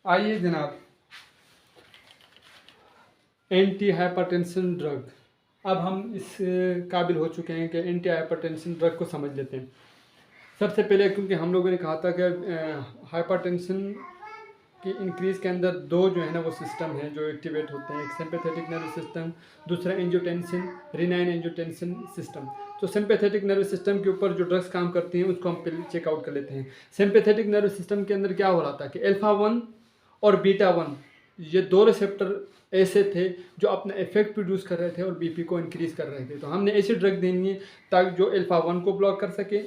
आइए जनाब, anti hypertension drug. अब हम इस काबिल हो चुके हैं कि एंटी हाइपरटेंशन ड्रग को समझ लेते हैं। सबसे पहले क्योंकि हम लोगों ने कहा था कि हाइपरटेंशन की इंक्रीज़ के अंदर दो जो है ना वो सिस्टम हैं जो एक्टिवेट होते हैं, एक सिंपैथेटिक नर्वस सिस्टम, दूसरा एंजियोटेंसिन रिनाइन एंजियोटेंसिन सिस्टम। तो सिंपैथेटिक नर्वस सिस्टम के ऊपर जो ड्रग्स काम करती हैं उसको हम पहले चेकआउट कर लेते हैं। सिंपैथेटिक नर्वस सिस्टम के अंदर क्या हो रहा था कि अल्फा 1 और बीटा 1 ये दो रिसेप्टर ऐसे थे जो अपना इफेक्ट प्रोड्यूस कर रहे थे और बीपी को इंक्रीज़ कर रहे थे। तो हमने ऐसी ड्रग देनी है ताकि जो अल्फा 1 को ब्लॉक कर सके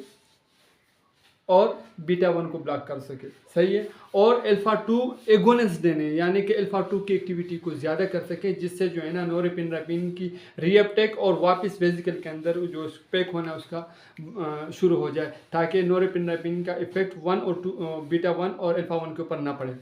और बीटा 1 को ब्लॉक कर सके, सही है। और अल्फा 2 एगोनिस्ट देने, यानी कि अल्फा 2 की एक्टिविटी को ज़्यादा कर सके, जिससे जो है ना नोरेपिनेफ्रिन की रीअपटेक और वापस वेजिकल के अंदर जो स्पेक होना उसका शुरू हो जाए, ताकि नोरेपिनेफ्रिन का इफेक्ट 1 और 2 बीटा 1 और अल्फा 1 के ऊपर ना पड़े।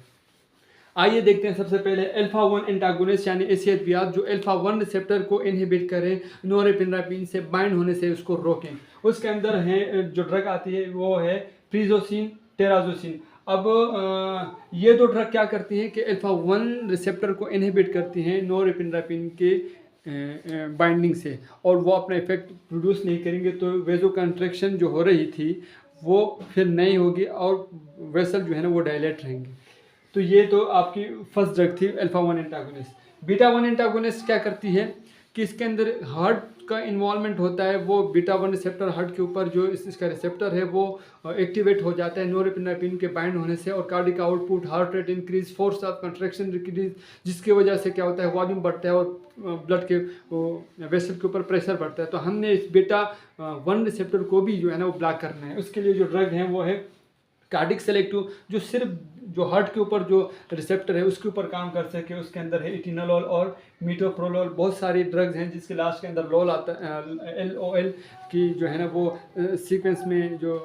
आइए देखते हैं सबसे पहले अल्फा 1 एंटागोनिस्ट यानी ऐसी अद्वियात जो अल्फा 1 रिसेप्टर को इनहिबिट करें, नोरेपिनेफ्रिन से बाइंड होने से उसको रोकें। उसके अंदर है जो ड्रग आती है वो है प्रिजोसिन, टेराजोसिन। अब ये दो ड्रग क्या करती हैं कि अल्फा 1 रिसेप्टर को इनहिबिट करती हैं नोरेपिनेफ्रिन के बाइंडिंग से, और वो अपना इफेक्ट प्रोड्यूस नहीं करेंगे, तो वेजो कंट्रैक्शन जो हो रही थी वो फिर नहीं होगी और वेसल जो है ना वो डायलेट रहेंगे। तो ये तो आपकी फर्स्ट ड्रग थी अल्फा 1 एंटागोनिस्ट। बीटा 1 एंटागोनिस्ट क्या करती है कि इसके अंदर हार्ट का इन्वॉल्वमेंट होता है। वो बीटा 1 रिसेप्टर हार्ट के ऊपर जो इसका रिसेप्टर है वो एक्टिवेट हो जाता है नोरेपिनेफ्रिन के बाइंड होने से, और cardiac output, heart rate increase, force of contraction increase, जिसकी वजह से क्या होता है वॉल्यूम बढ़ता है और ब्लड के वेसल के ऊपर प्रेशर बढ़ता है। तो हमने इस बीटा 1 रिसेप्टर को भी जो है ना वो ब्लॉक करना है। उसके लिए जो ड्रग है वो है कार्डिक सेलेक्टिव, जो सिर्फ जो हार्ट के ऊपर जो रिसेप्टर है उसके ऊपर काम कर सके। उसके अंदर है इटिनोलोल और मीटोप्रोलोल। बहुत सारी ड्रग्स हैं जिसके लास्ट के अंदर लोल आता है, LOL की जो है ना वो सीक्वेंस में जो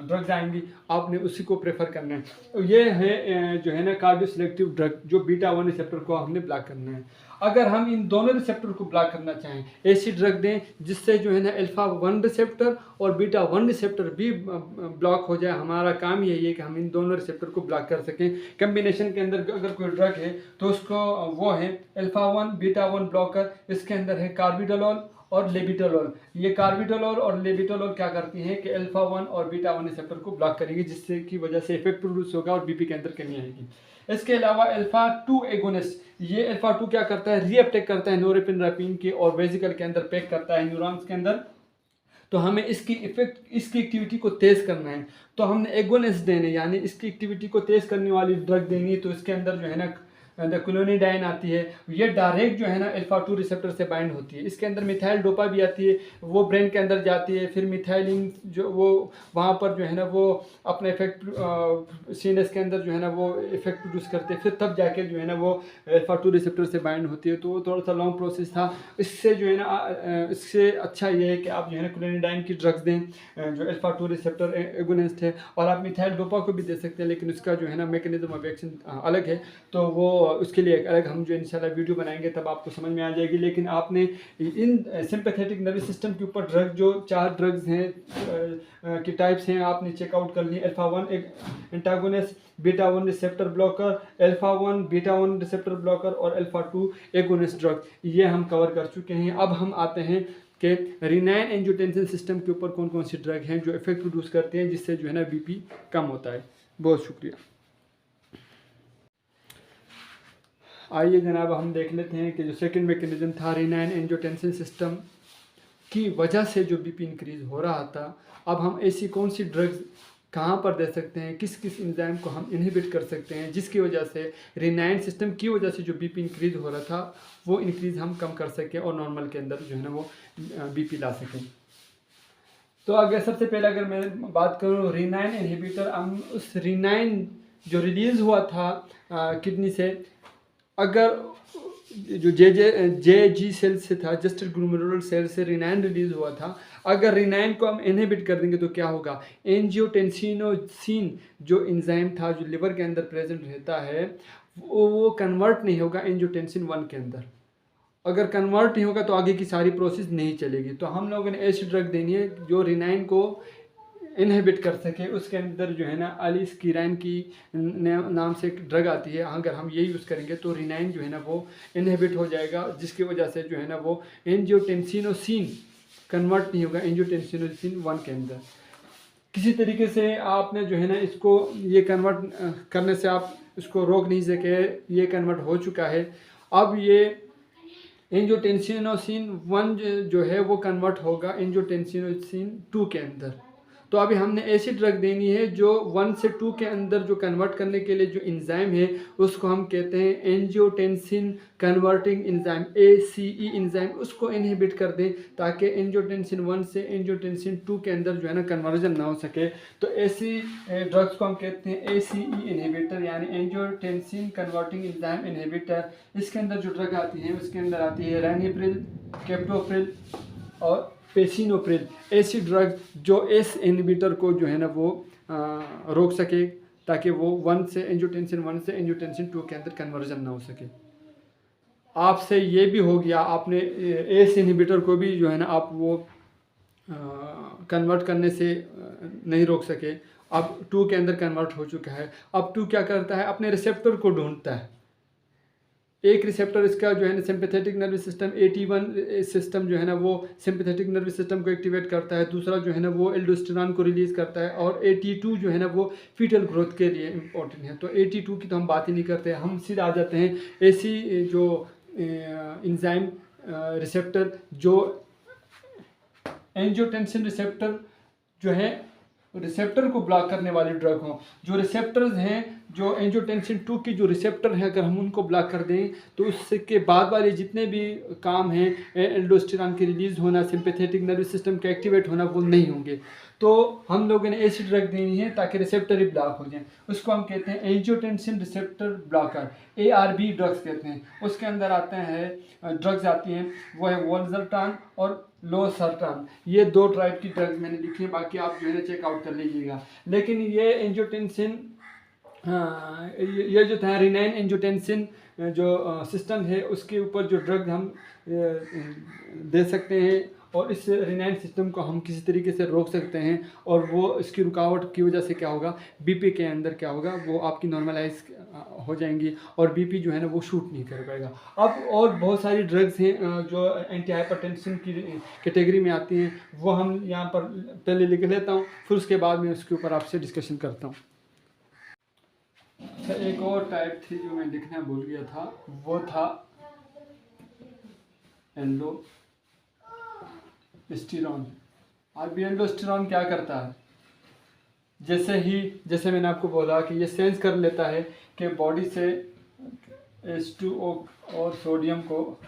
ड्रग्स आएंगी आपने उसी को प्रेफर करना है। तो ये है जो है ना कार्डियो सेलेक्टिव ड्रग जो बीटा 1 रिसेप्टर को हमने ब्लॉक करना है। अगर हम इन दोनों रिसेप्टर को ब्लॉक करना चाहें, ऐसी ड्रग दें जिससे जो है ना अल्फा 1 रिसेप्टर और बीटा 1 रिसेप्टर भी ब्लॉक हो जाए। हमारा काम यही है कि हम इन दोनों रिसेप्टर को ब्लॉक कर सकें। कम्बिनेशन के अंदर अगर कोई ड्रग है तो उसको वो है अल्फा 1 बीटा 1 ब्लॉकर। इसके अंदर है कार्बिडोलोल और लेबिटोलोल। ये कार्बिडोलोल और लेबिटोलोल क्या करती हैं कि अल्फा 1 और बीटा 1 रिसेप्टर को ब्लॉक करेंगे, जिससे की वजह से इफेक्ट प्रोड्यूस होगा और बीपी के अंदर कमी आएगी। इसके अलावा अल्फा 2 एगोनिस्ट, ये अल्फा 2 क्या करता है, रीअपटेक करता है नोरेपिनेफ्रिन के और वेजिकल के अंदर पैक करता है न्यूरॉन्स के अंदर। तो हमें इसकी एक्टिविटी को तेज़ करना है, तो हमने एगोनिस्ट देने यानी इसकी एक्टिविटी को तेज़ करने वाली ड्रग देनी है। तो इसके अंदर जो है ना क्लोनिडाइन आती है, ये डायरेक्ट जो है ना अल्फा 2 रिसेप्टर से बाइंड होती है। इसके अंदर मिथाइल डोपा भी आती है, वो ब्रेन के अंदर जाती है, फिर मिथाइलिन जो वो वहाँ पर जो है ना वो अपना इफेक्ट सीनस के अंदर जो है ना वो इफेक्ट प्रोड्यूस करते हैं, फिर तब जाके जो है ना वो अल्फा 2 रिसेप्टर से बाइंड होती है। तो वो थोड़ा सा लॉन्ग प्रोसेस था। इससे जो है ना इससे अच्छा ये है कि आप जो है ना क्लोनिडाइन की ड्रग्स दें जो अल्फा 2 रिसेप्टर एगोनिस्ट है, और आप मिथाइल डोपा को भी दे सकते हैं, लेकिन उसका जो है ना मैकेनिज्म ऑफ एक्शन अलग है। तो वो उसके लिए एक अलग हम जो इंशाल्लाह वीडियो बनाएंगे तब आपको समझ में आ जाएगी। लेकिन आपने इन सिंपैथेटिक नर्वस सिस्टम के ऊपर ड्रग जो 4 ड्रग्स हैं की टाइप्स हैं आपने चेकआउट कर ली। Alpha 1 antagonist, beta 1 receptor blocker, alpha 1 beta 1 receptor blocker और अल्फा 2 एगोनिस्ट ड्रग, ये हम कवर कर चुके हैं। अब हम आते हैं कि रिनाइन एंजियोटेंसिन सिस्टम के ऊपर कौन कौन सी ड्रग हैं जो इफेक्ट प्रोड्यूस करते हैं जिससे जो है ना बीपी कम होता है। बहुत शुक्रिया। आइए जनाब हम देख लेते हैं कि जो सेकंड मैकेनिज्म था रिनाइन एंजियोटेंसिन सिस्टम की वजह से जो बीपी इंक्रीज हो रहा था, अब हम ऐसी कौन सी ड्रग्स कहाँ पर दे सकते हैं, किस किस एंजाइम को हम इनहिबिट कर सकते हैं जिसकी वजह से रिनाइन सिस्टम की वजह से जो बीपी इंक्रीज हो रहा था वो इंक्रीज हम कम कर सकें और नॉर्मल के अंदर जो है ना वो बीपी ला सकें। तो अगर सबसे पहले अगर मैं बात करूँ रिनाइन इनहिबिटर, हम उस रिनाइन जो रिलीज़ हुआ था किडनी से, अगर जो जे जी सेल से था, जस्टेड ग्लोमेरुलर सेल से रिनाइन रिलीज हुआ था, अगर रिनाइन को हम इनहिबिट कर देंगे तो क्या होगा, एंजियोटेंसिनोसिन जो एंजाइम था जो लिवर के अंदर प्रेजेंट रहता है वो कन्वर्ट नहीं होगा एंजियोटेंसिन 1 के अंदर। अगर कन्वर्ट नहीं होगा तो आगे की सारी प्रोसेस नहीं चलेगी। तो हम लोगों ने ऐसी ड्रग देनी है जो रिनाइन को इनहिबिट कर सके, उसके अंदर जो है ना एलिस्किराइन की नाम से एक ड्रग आती है, अगर हम ये यूज़ करेंगे तो रिनाइन जो है ना वो इनहिबिट हो जाएगा, जिसकी वजह से जो है ना वो एंजियोटेंसिनोसिन कन्वर्ट नहीं होगा एंजियोटेंसिनोसिन 1 के अंदर। किसी तरीके से आपने जो है ना इसको ये कन्वर्ट करने से आप इसको रोक नहीं सके, ये कन्वर्ट हो चुका है। अब ये एंजियोटेंसिनोसिन 1 जो है वो कन्वर्ट होगा एंजियोटेंसिनोसिन 2 के अंदर। तो अभी हमने ऐसी ड्रग देनी है जो 1 से 2 के अंदर जो कन्वर्ट करने के लिए जो एंजाइम है उसको हम कहते हैं angiotensin converting enzyme, ACE enzyme, उसको इनहिबिट कर दें ताकि एंजियोटेंसिन 1 से एंजियोटेंसिन 2 के अंदर जो है ना कन्वर्जन ना हो सके। तो ऐसी ड्रग्स को हम कहते हैं ACE इनहिबिटर, यानी एंजियोटेंसिन कन्वर्टिंग एंजाइम इनहिबिटर। इसके अंदर जो ड्रग आती है उसके अंदर आती है रैनिप्रिल, कैप्टोप्रिल और पेसिनोप्रिल, ऐसी ड्रग जो एस इनहिबिटर को जो है ना वो रोक सके ताकि वो 1 से एंजियोटेंसिन 1 से एंजियोटेंसिन 2 के अंदर कन्वर्जन ना हो सके। आपसे ये भी हो गया, आपने एस इनहिबिटर को भी जो है ना आप वो कन्वर्ट करने से नहीं रोक सके, अब 2 के अंदर कन्वर्ट हो चुका है। अब 2 क्या करता है, अपने रिसेप्टर को ढूंढता है। एक रिसेप्टर इसका जो है ना sympathetic nervous system, AT1 system जो है ना वो सिंपैथेटिक नर्वस सिस्टम को एक्टिवेट करता है, दूसरा जो है ना वो एल्डोस्टेरॉन को रिलीज़ करता है, और AT2 जो है ना वो फीटल ग्रोथ के लिए इम्पोर्टेंट है। तो AT2 की तो हम बात ही नहीं करते, हम सीधा आ जाते हैं ऐसी जो इंजाइम रिसेप्टर जो एंजियोटेंसिन रिसेप्टर जो है रिसेप्टर को ब्लॉक करने वाली ड्रग हो। जो रिसेप्टर्स हैं, जो एंजियोटेंसिन 2 की जो रिसेप्टर हैं, अगर हम उनको ब्लॉक कर दें तो उसके बाद वाले जितने भी काम हैं, एल्डोस्टेरॉन की रिलीज़ होना, सिंपैथेटिक नर्वस सिस्टम का एक्टिवेट होना, वो नहीं होंगे। तो हम लोगों ने ऐसी ड्रग देनी है ताकि रिसेप्टर ही ब्लॉक हो जाए, उसको हम कहते हैं angiotensin receptor blocker, ARB drugs कहते हैं। उसके अंदर आते हैं ड्रग्स आती हैं, वो है वोल्सरटान और लोसर्टान, ये 2 टाइप की ड्रग्स मैंने लिखी है, बाकी आप जो है ना चेकआउट कर लीजिएगा। लेकिन ये एंजियोटेंसिन ये जो था रिनाइन एंजियोटेंसिन जो सिस्टम है उसके ऊपर जो ड्रग हम दे सकते हैं, और इस रिनाइन सिस्टम को हम किसी तरीके से रोक सकते हैं, और वो इसकी रुकावट की वजह से क्या होगा, BP के अंदर क्या होगा, वो आपकी नॉर्मलाइज हो जाएंगी और BP जो है ना वो शूट नहीं कर पाएगा। अब और बहुत सारी ड्रग्स हैं जो एंटी हाइपरटेंशन की कैटेगरी में आती हैं, वो हम यहाँ पर पहले लिख लेता हूँ, फिर उसके बाद में उसके ऊपर आपसे डिस्कशन करता हूँ। अच्छा, एक और टाइप थी जो मैं लिखना भूल गया था, वो था एल्डोस्टेरॉन। अब एल्डोस्टेरॉन क्या करता है, जैसे मैंने आपको बोला कि ये सेंस कर लेता है कि बॉडी से H2O और सोडियम को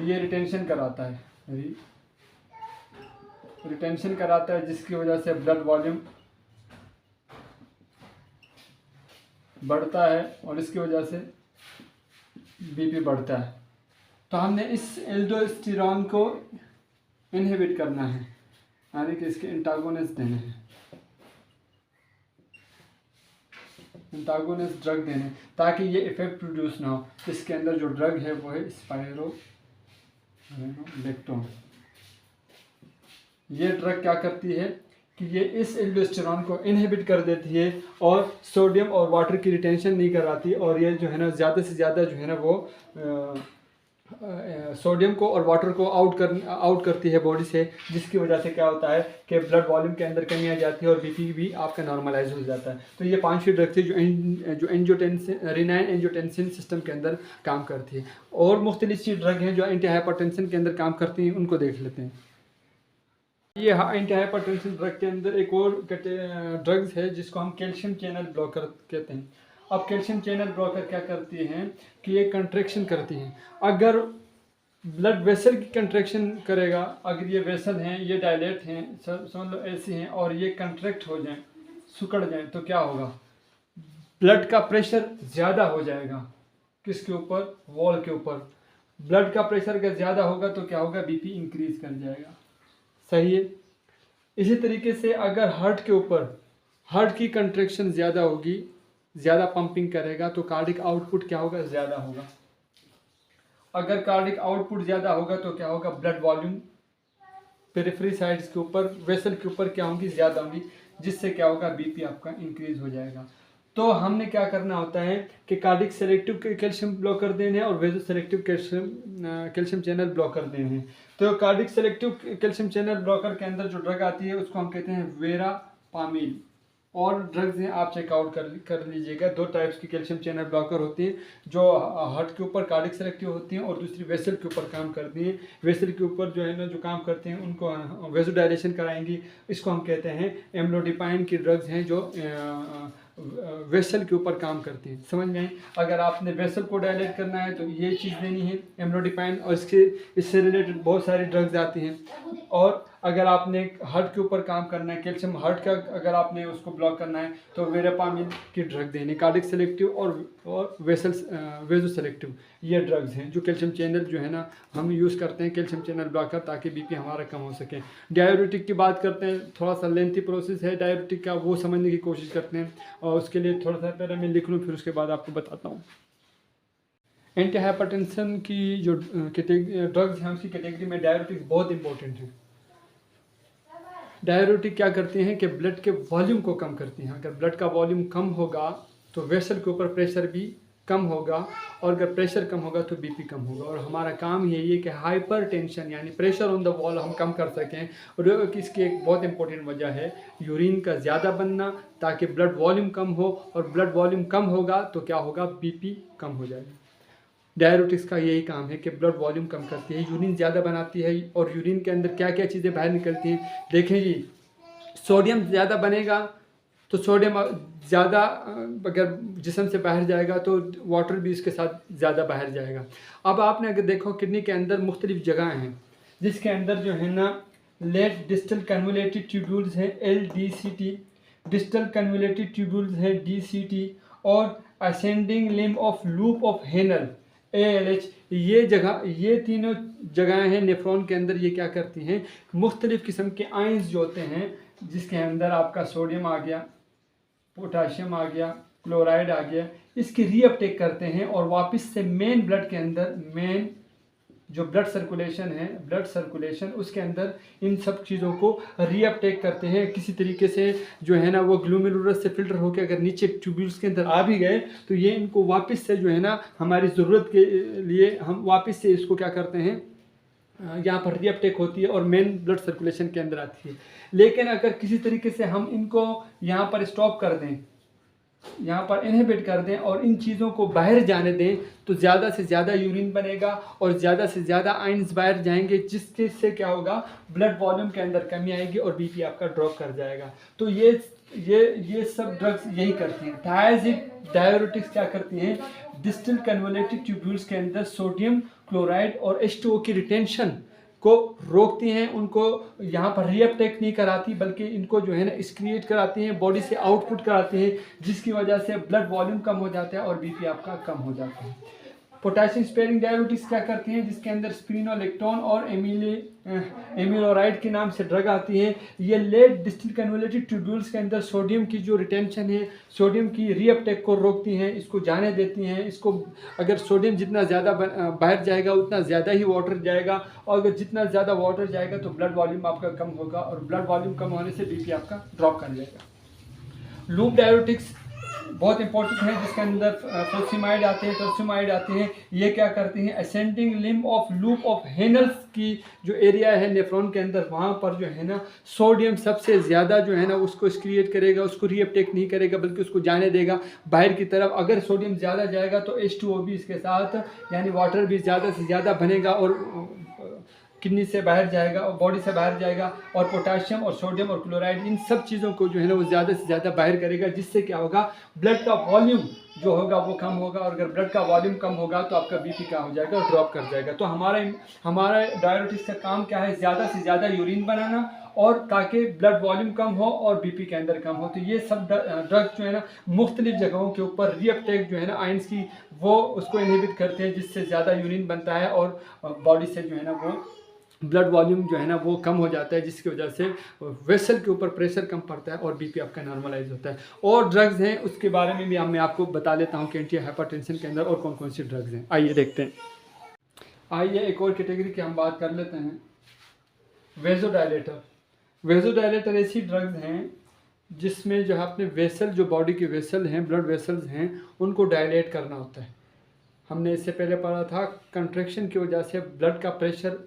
ये रिटेंशन कराता है, जिसकी वजह से ब्लड वॉल्यूम बढ़ता है और इसकी वजह से BP बढ़ता है। तो हमने इस एल्डोस्टेरॉन को इनहिबिट करना है, यानी कि इसके एंटागोनिस्ट देने हैं, एंटागोनिस्ट ड्रग देने ताकि ये इफेक्ट प्रोड्यूस ना हो। इसके अंदर जो ड्रग है वो है स्पाइरोलेक्टोन। ये ड्रग क्या करती है कि ये इस एल्डोस्टेरॉन को इनहिबिट कर देती है और सोडियम और वाटर की रिटेंशन नहीं कराती, और ये जो है ना ज़्यादा से ज़्यादा जो है ना वो सोडियम को और वाटर को आउट करती है बॉडी से, जिसकी वजह से क्या होता है कि ब्लड वॉल्यूम के अंदर कमी आ जाती है और BP भी आपका नॉर्मलाइज हो जाता है। तो ये 5 ड्रग थी जो एंजियोटेंसिन रिनाइन एंजियोटेंसिन सिस्टम के अंदर काम करती है। और मुख्तलिफ सी ड्रग हैं जो एंटी हाइपरटेंशन के अंदर काम करती हैं, उनको देख लेते हैं। ये एंटी हाइपरटेंशन ड्रग के अंदर एक और ड्रग्स है जिसको हम कैल्शियम चैनल ब्लॉकर कहते हैं। अब कैल्शियम चैनल ब्लॉकर क्या करती हैं कि ये कंट्रैक्शन करती हैं। अगर ब्लड वेसल की कंट्रैक्शन करेगा, अगर ये वेसल हैं, ये डायलेट हैं, समझ लो ऐसे हैं, और ये कंट्रैक्ट हो जाएं, सिकुड़ जाएं, तो क्या होगा, ब्लड का प्रेशर ज़्यादा हो जाएगा। किसके ऊपर, वॉल के ऊपर। ब्लड का प्रेशर अगर ज़्यादा होगा तो क्या होगा, BP इंक्रीज कर जाएगा। सही है। इसी तरीके से अगर हार्ट के ऊपर, हार्ट की कंट्रैक्शन ज़्यादा होगी, ज़्यादा पंपिंग करेगा तो कार्डिक आउटपुट क्या होगा, ज़्यादा होगा। अगर कार्डिक आउटपुट ज़्यादा होगा तो क्या होगा, ब्लड वॉल्यूम पेरिफेरी साइड्स के ऊपर, वेसल के ऊपर क्या होंगी, ज़्यादा होंगी, जिससे क्या होगा, बीपी आपका इंक्रीज हो जाएगा। तो हमने क्या करना होता है कि कार्डिक सेलेक्टिव कैल्शियम ब्लॉकर देने हैं और वेजो सेलेक्टिव कैल्शियम चैनल ब्लॉकर देने हैं। तो cardiac selective calcium channel blocker के अंदर जो ड्रग आती है उसको हम कहते हैं वेरापामिल। और ड्रग्स हैं, आप चेकआउट कर लीजिएगा। दो टाइप्स की कैल्शियम चैनल ब्लॉकर होती हैं, जो हार्ट के ऊपर कार्डिक सेलेक्टिव होती हैं और दूसरी वेसल के ऊपर काम करती हैं। वेसल के ऊपर जो है ना, जो काम करते हैं उनको वेसोडायलेशन कराएंगी। इसको हम कहते हैं एम्लोडिपाइन की ड्रग्स हैं जो वेसल के ऊपर काम करती हैं। समझ में आई? अगर आपने वेसल को डायलेट करना है तो ये चीज़ देनी है एम्लोडिपाइन, और इससे रिलेटेड बहुत सारी ड्रग्स आती हैं। और अगर आपने हार्ट के ऊपर काम करना है, कैल्शियम हार्ट का अगर आपने उसको ब्लॉक करना है तो वेरापामिल की ड्रग देनी। कार्डिक सेलेक्टिव और वेजो सेलेक्टिव ये ड्रग्स हैं जो कैल्शियम चैनल जो है ना हम यूज़ करते हैं कैल्शियम चैनल ब्लॉकर, ताकि बीपी हमारा कम हो सके। डाययूरेटिक की बात करते हैं, थोड़ा सा लेंथी प्रोसेस है डाययूरेटिक का, वो समझने की कोशिश करते हैं। और उसके लिए थोड़ा सा पहले मैं लिख लूँ, फिर उसके बाद आपको बताता हूँ। एंटी हाइपरटेंशन की जो ड्रग्स हैं उसकी कैटेगरी में डाययूरेटिक्स बहुत इंपॉर्टेंट है। डाययूरेटिक क्या करती हैं कि ब्लड के वॉल्यूम को कम करती हैं। अगर ब्लड का वॉल्यूम कम होगा तो वेसल के ऊपर प्रेशर भी कम होगा, और अगर प्रेशर कम होगा तो बीपी कम होगा। और हमारा काम यही है कि हाइपर टेंशन यानी प्रेशर ऑन द वॉल हम कम कर सकें। और इसकी एक बहुत इंपॉर्टेंट वजह है यूरिन का ज़्यादा बनना, ताकि ब्लड वॉल्यूम कम हो, और ब्लड वॉल्यूम कम होगा तो क्या होगा, बीपी कम हो जाएगा। डाययूरेटिक्स का यही काम है कि ब्लड वॉल्यूम कम करती है, यूरिन ज़्यादा बनाती है। और यूरिन के अंदर क्या क्या चीज़ें बाहर निकलती हैं, देखें जी, सोडियम ज़्यादा बनेगा तो सोडियम ज़्यादा अगर जिस्म से बाहर जाएगा तो वाटर भी इसके साथ ज़्यादा बाहर जाएगा। अब आपने अगर देखो किडनी के अंदर मुख्तलिफ जगह हैं जिसके अंदर जो है ना लेट डिस्टल कन्वोलेटेड ट्यूब्यूल्स हैं LDCT, डिस्टल कन्वोलेटेड ट्यूब्यूल्स हैं DCT, और ascending limb of loop of Henle ALH। ये तीनों जगहें हैं नेफ्रॉन के अंदर। ये क्या करती हैं, मुख्तलिफ़ किस्म के आयंस जो होते हैं, जिसके अंदर आपका सोडियम आ गया, पोटाशियम आ गया, क्लोराइड आ गया, इसकी रीअपटेक करते हैं और वापस से मेन ब्लड के अंदर, मेन जो ब्लड सर्कुलेशन उसके अंदर इन सब चीज़ों को रीअपटेक करते हैं। किसी तरीके से जो है ना वो ग्लोमेरुलस से फिल्टर होकर अगर नीचे ट्यूब्यूल्स के अंदर आ भी गए तो ये इनको वापस से जो है ना हमारी ज़रूरत के लिए हम वापस से इसको क्या करते हैं, यहाँ पर रीअपटेक होती है और मेन ब्लड सर्कुलेशन के अंदर आती है। लेकिन अगर किसी तरीके से हम इनको यहाँ पर स्टॉप कर दें, यहाँ पर इनहिबिट कर दें और इन चीज़ों को बाहर जाने दें, तो ज़्यादा से ज़्यादा यूरिन बनेगा और ज़्यादा से ज़्यादा आयंस बाहर जाएंगे, जिससे क्या होगा, ब्लड वॉल्यूम के अंदर कमी आएगी और बीपी आपका ड्रॉप कर जाएगा। तो ये सब ड्रग्स यही करती हैं। डायजिक डाययूरेटिक्स क्या करती हैं, डिस्टल कन्वोलेटेड ट्यूब्यूल्स के अंदर सोडियम क्लोराइड और H2O की रिटेंशन को रोकती हैं, उनको यहाँ पर रीअपटेक नहीं कराती, बल्कि इनको जो है ना एक्सक्रिएट कराती हैं, बॉडी से आउटपुट कराती हैं, जिसकी वजह से ब्लड वॉल्यूम कम हो जाता है और बीपी आपका कम हो जाता है। पोटेशियम स्पेयरिंग डाययूरेटिक्स क्या करती हैं, जिसके अंदर स्पिरिनोलेक्टोन और एमिलोराइड के नाम से ड्रग आती है। ये लेट डिस्टल कन्वोलेटेड ट्यूब्यूल्स के अंदर सोडियम की जो रिटेंशन है, सोडियम की रीअपटेक को रोकती हैं, इसको जाने देती हैं। इसको अगर सोडियम जितना ज़्यादा बाहर जाएगा उतना ज़्यादा ही वाटर जाएगा, और अगर जितना ज़्यादा वाटर जाएगा तो ब्लड वॉल्यूम आपका कम होगा, और ब्लड वॉल्यूम कम होने से बीपी आपका ड्रॉप कर जाएगा। लूप डाययूरेटिक्स बहुत इंपॉर्टेंट है, जिसके अंदर फ्लोसिमाइड आते हैं, टोर्सिमाइड आते हैं। ये क्या करती हैं, ascending limb of loop of Henle's की जो एरिया है नेफ्रॉन के अंदर, वहाँ पर जो है ना सोडियम सबसे ज़्यादा जो है ना उसको एक्सक्रिएट करेगा, उसको रीअपटेक नहीं करेगा बल्कि उसको जाने देगा बाहर की तरफ। अगर सोडियम ज़्यादा जाएगा तो H2O भी इसके साथ यानी वाटर भी ज़्यादा से ज़्यादा बनेगा और किडनी से बाहर जाएगा और बॉडी से बाहर जाएगा, और पोटाशियम और सोडियम और क्लोराइड इन सब चीज़ों को जो है ना वो ज़्यादा से ज़्यादा बाहर करेगा, जिससे क्या होगा, ब्लड का वॉल्यूम जो होगा वो कम होगा, और अगर ब्लड का वॉल्यूम कम होगा तो आपका बीपी क्या हो जाएगा, ड्रॉप कर जाएगा। तो हमारा डाययूरेटिक्स का काम क्या है, ज़्यादा से ज़्यादा यूरिन बनाना, और ताकि ब्लड वॉल्यूम कम हो और बीपी के अंदर कम हो। तो ये सब ड्रग्स जो है ना मुख्तलिफ जगहों के ऊपर रीअपटेक जो है ना आयंस की वो उसको इनहिबिट करते हैं, जिससे ज़्यादा यूरिन बनता है और बॉडी से जो है ना वो ब्लड वॉल्यूम जो है ना वो कम हो जाता है, जिसकी वजह से वेसल के ऊपर प्रेशर कम पड़ता है और बीपी आपका नॉर्मलाइज होता है। और ड्रग्स हैं उसके बारे में भी मैं आपको बता लेता हूँ कि एंटी हाइपरटेंशन के अंदर और कौन कौन सी ड्रग्स हैं। आइए देखते हैं। आइए एक और कैटेगरी की हम बात कर लेते हैं, वेजोडायलेटर। वेजोडायलेटर ऐसी ड्रग्स हैं जिसमें जो है अपने वेसल, जो बॉडी के वेसल हैं, ब्लड वेसल्स हैं, उनको डायलेट करना होता है। हमने इससे पहले पढ़ा था कंट्रैक्शन की वजह से ब्लड का प्रेशर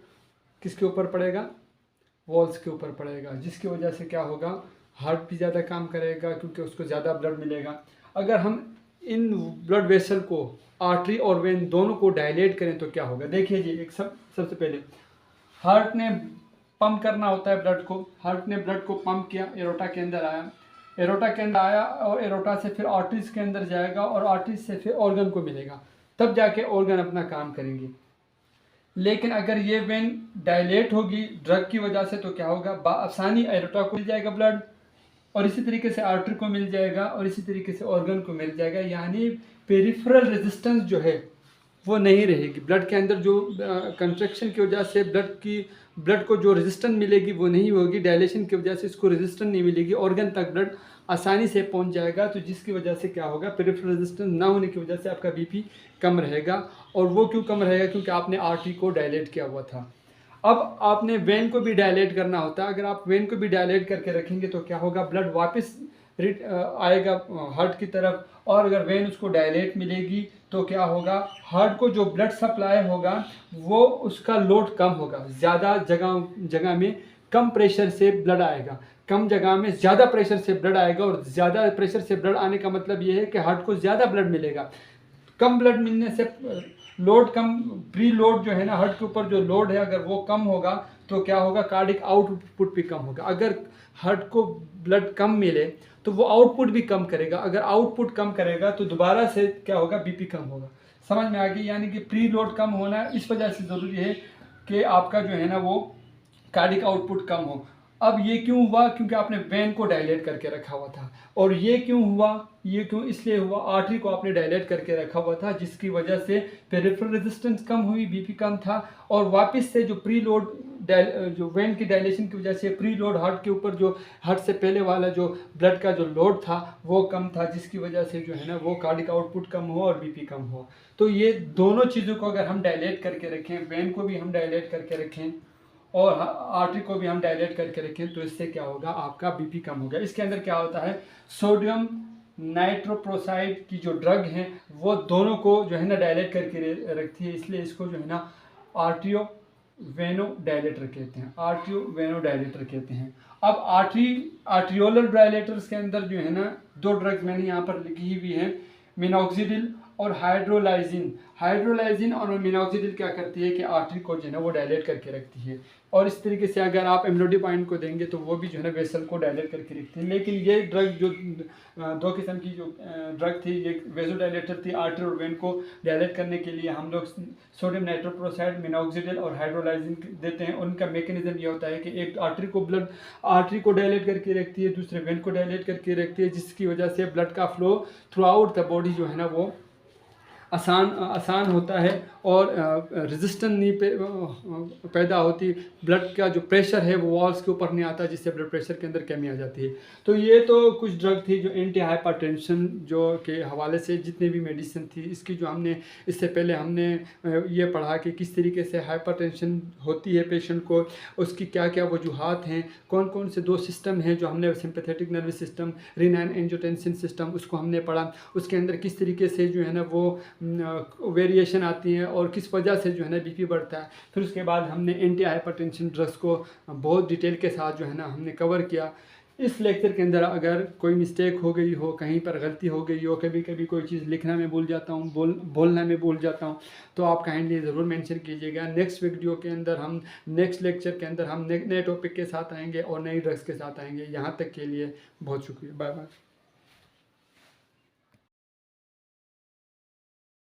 किसके ऊपर पड़ेगा, वॉल्स के ऊपर पड़ेगा, जिसकी वजह से क्या होगा, हार्ट भी ज़्यादा काम करेगा क्योंकि उसको ज़्यादा ब्लड मिलेगा। अगर हम इन ब्लड वेसल को, आर्टरी और वेन दोनों को डायलेट करें तो क्या होगा। देखिए जी, एक सबसे पहले हार्ट ने पंप करना होता है ब्लड को, हार्ट ने ब्लड को पंप किया, एरोटा के अंदर आया, एरोटा के अंदर आया और एरोटा से फिर आर्टरीज के अंदर जाएगा और आर्टरीज से फिर ऑर्गन को मिलेगा, तब जाके ऑर्गन अपना काम करेंगे। लेकिन अगर ये वेन डायलेट होगी ड्रग की वजह से तो क्या होगा, आसानी एरोटा को मिल जाएगा ब्लड, और इसी तरीके से आर्टरी को मिल जाएगा और इसी तरीके से ऑर्गन को मिल जाएगा। यानी पेरिफेरल रेजिस्टेंस जो है वो नहीं रहेगी। ब्लड के अंदर जो कंट्रैक्शन की वजह से ब्लड को जो रेजिस्टेंस मिलेगी वो नहीं होगी, डायलेशन की वजह से इसको रेजिस्टेंस नहीं मिलेगी, ऑर्गन तक ब्लड आसानी से पहुंच जाएगा। तो जिसकी वजह से क्या होगा, पेरिफेरल रेजिस्टेंस ना होने की वजह से आपका बीपी कम रहेगा। और वो क्यों कम रहेगा, क्योंकि आपने आर्टरी को डायलेट किया हुआ था। अब आपने वेन को भी डायलेट करना होता है। अगर आप वेन को भी डायलेट करके रखेंगे तो क्या होगा, ब्लड वापस आएगा हार्ट की तरफ, और अगर वेन उसको डायलेट मिलेगी तो क्या होगा, हार्ट को जो ब्लड सप्लाई होगा वो उसका लोड कम होगा, ज़्यादा जगह में कम प्रेशर से ब्लड आएगा, कम जगह में ज़्यादा प्रेशर से ब्लड आएगा। और ज़्यादा प्रेशर से ब्लड आने का मतलब ये है कि हार्ट को ज़्यादा ब्लड मिलेगा। कम ब्लड मिलने से लोड कम, प्री लोड जो है ना, हार्ट के ऊपर जो लोड है अगर वो कम होगा तो क्या होगा, कार्डिक आउटपुट भी कम होगा। अगर हार्ट को ब्लड कम मिले तो वो आउटपुट भी कम करेगा, अगर आउटपुट कम करेगा तो दोबारा से क्या होगा, बीपी कम होगा। समझ में आ गई। यानी कि प्री लोड कम होना इस वजह से ज़रूरी है कि आपका जो है ना वो कार्डिक आउटपुट कम हो। अब ये क्यों हुआ, क्योंकि आपने वेन को डायलेट करके रखा हुआ था। और ये क्यों हुआ, ये क्यों इसलिए हुआ, आर्टरी को आपने डायलेट करके रखा हुआ था, जिसकी वजह से पेरिफेरल रेजिस्टेंस कम हुई, बीपी कम था। और वापस से जो प्री लोड, जो वेन की डायलेशन की वजह से प्री लोड हार्ट के ऊपर, जो हार्ट से पहले वाला जो ब्लड का जो लोड था वो कम था, जिसकी वजह से जो है ना वो कार्डिक आउटपुट कम हो और बीपी कम हो। तो ये दोनों चीज़ों को अगर हम डायलेट करके रखें, वेन को भी हम डायलेट करके रखें और आर्टरी को भी हम डायलेट करके रखें, तो इससे क्या होगा, आपका बीपी कम होगा। इसके अंदर क्या होता है, सोडियम नाइट्रोप्रोसाइड की जो ड्रग है वो दोनों को जो है ना डायलेट करके रखती है, इसलिए इसको जो है ना आर्टियो वेनोडायलेटर कहते हैं, आर्टियो वेनोडायलेटर कहते हैं। अब आर्टियोलर डायलेटर्स के अंदर जो है ना दो ड्रग्स मैंने यहाँ पर लिखी हुई है, मिनॉक्सिडिल और हाइड्रोलाइजिन और मिनॉक्सिडिल क्या करती है कि आर्टरी को जो है ना वो डायलेट करके रखती है। और इस तरीके से अगर आप एम्लोडिपाइन को देंगे तो वो भी जो है ना वेसल को डायलेट करके रखती है। लेकिन ये ड्रग जो दो किस्म की जो ड्रग थी, ये वेसोडायलेटर थी, आर्टरी और वेन को डायलेट करने के लिए हम लोग सोडियम नाइट्रोप्रोसाइड, मिनॉक्सिडिल और हाइड्रोलाइजिन देते हैं। उनका मैकेनिज्म ये होता है कि एक आर्टरी को डायलेट करके रखती है, दूसरे वेन को डायलेट करके रखती है, जिसकी वजह से ब्लड का flow through out the body जो है ना वो आसान होता है और रेजिस्टेंस नहीं पैदा होती। ब्लड का जो प्रेशर है वो वॉल्स के ऊपर नहीं आता, जिससे ब्लड प्रेशर के अंदर कमी आ जाती है। तो ये तो कुछ ड्रग थी जो एंटी हाइपरटेंशन जो के हवाले से जितनी भी मेडिसिन थी, इसकी जो हमने इससे पहले हमने ये पढ़ा कि किस तरीके से हाइपरटेंशन होती है पेशेंट को, उसकी क्या क्या वजूहात हैं, कौन कौन से दो सिस्टम हैं जो हमने, sympathetic nervous system, renin angiotensin system, उसको हमने पढ़ा। उसके अंदर किस तरीके से जो है ना वो वेरिएशन आती हैं और किस वजह से जो है ना बीपी बढ़ता है। फिर उसके बाद हमने एंटी हाइपरटेंशन ड्रग्स को बहुत डिटेल के साथ जो है ना हमने कवर किया। इस लेक्चर के अंदर अगर कोई मिस्टेक हो गई हो, कहीं पर गलती हो गई हो, कभी कभी कोई चीज़ लिखना में भूल जाता हूँ, बोलना में भूल जाता हूँ, तो आप काइंडली ज़रूर मेंशन कीजिएगा। नेक्स्ट वीडियो के अंदर हम, नेक्स्ट लेक्चर के अंदर हम नए टॉपिक के साथ आएंगे और नई ड्रग्स के साथ आएंगे। यहाँ तक के लिए बहुत शुक्रिया, बाय बाय।